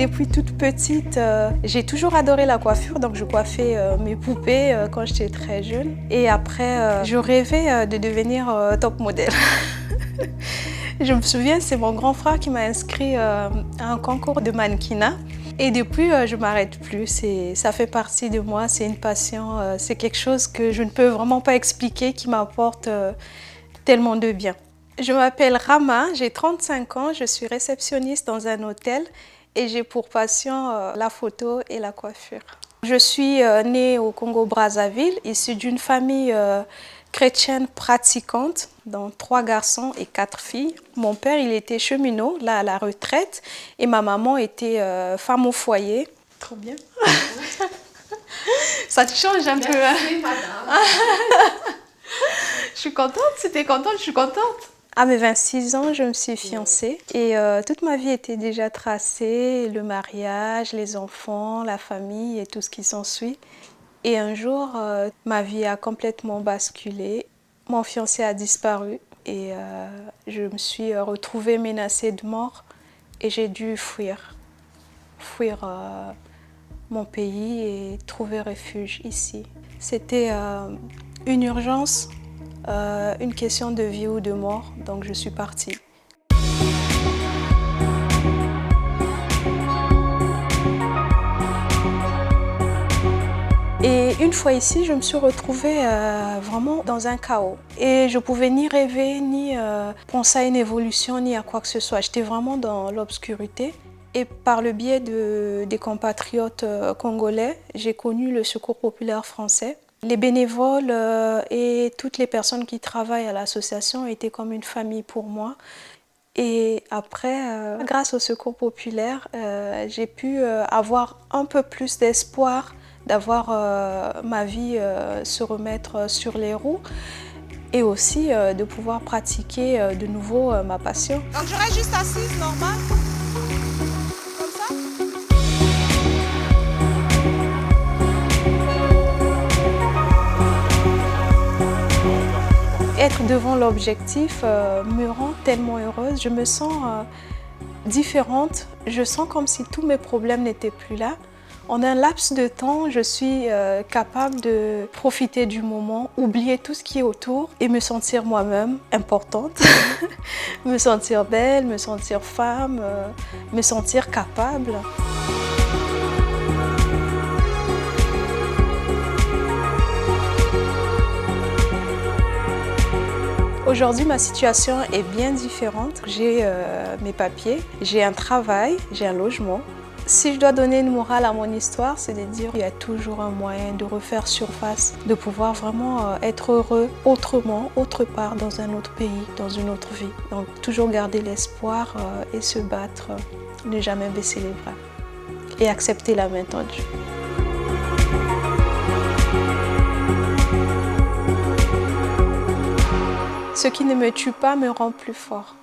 depuis toute petite, j'ai toujours adoré la coiffure, donc je coiffais mes poupées quand j'étais très jeune. Et après, je rêvais de devenir top modèle. Je me souviens, c'est mon grand frère qui m'a inscrit à un concours de mannequinat. Et depuis, je ne m'arrête plus. Ça fait partie de moi, c'est une passion, c'est quelque chose que je ne peux vraiment pas expliquer, qui m'apporte tellement de bien. Je m'appelle Rama, j'ai 35 ans, je suis réceptionniste dans un hôtel et j'ai pour passion la photo et la coiffure. Je suis née au Congo-Brazzaville, issue d'une famille chrétienne pratiquante, donc 3 garçons et 4 filles. Mon père, il était cheminot, là à la retraite, et ma maman était femme au foyer. Trop bien. Ça te change un peu. Merci, madame. Je suis contente, si t'es contente, je suis contente. À mes 26 ans, je me suis fiancée et toute ma vie était déjà tracée, le mariage, les enfants, la famille et tout ce qui s'ensuit. Et un jour, ma vie a complètement basculé. Mon fiancé a disparu et je me suis retrouvée menacée de mort et j'ai dû fuir mon pays et trouver refuge ici. C'était une urgence, une question de vie ou de mort, donc je suis partie. Et une fois ici, je me suis retrouvée vraiment dans un chaos. Et je ne pouvais ni rêver, ni penser à une évolution, ni à quoi que ce soit. J'étais vraiment dans l'obscurité. Et par le biais des compatriotes congolais, j'ai connu le Secours populaire français. Les bénévoles et toutes les personnes qui travaillent à l'association étaient comme une famille pour moi. Et après, grâce au Secours populaire, j'ai pu avoir un peu plus d'espoir d'avoir ma vie se remettre sur les roues et aussi de pouvoir pratiquer de nouveau ma passion. Donc je reste juste assise, normal. Comme ça. Être devant l'objectif me rend tellement heureuse. Je me sens différente. Je sens comme si tous mes problèmes n'étaient plus là. En un laps de temps, je suis capable de profiter du moment, oublier tout ce qui est autour et me sentir moi-même importante, me sentir belle, me sentir femme, me sentir capable. Aujourd'hui, ma situation est bien différente. J'ai mes papiers, j'ai un travail, j'ai un logement. Si je dois donner une morale à mon histoire, c'est de dire qu'il y a toujours un moyen de refaire surface, de pouvoir vraiment être heureux autrement, autre part, dans un autre pays, dans une autre vie. Donc toujours garder l'espoir et se battre, ne jamais baisser les bras et accepter la main tendue. Ce qui ne me tue pas me rend plus fort.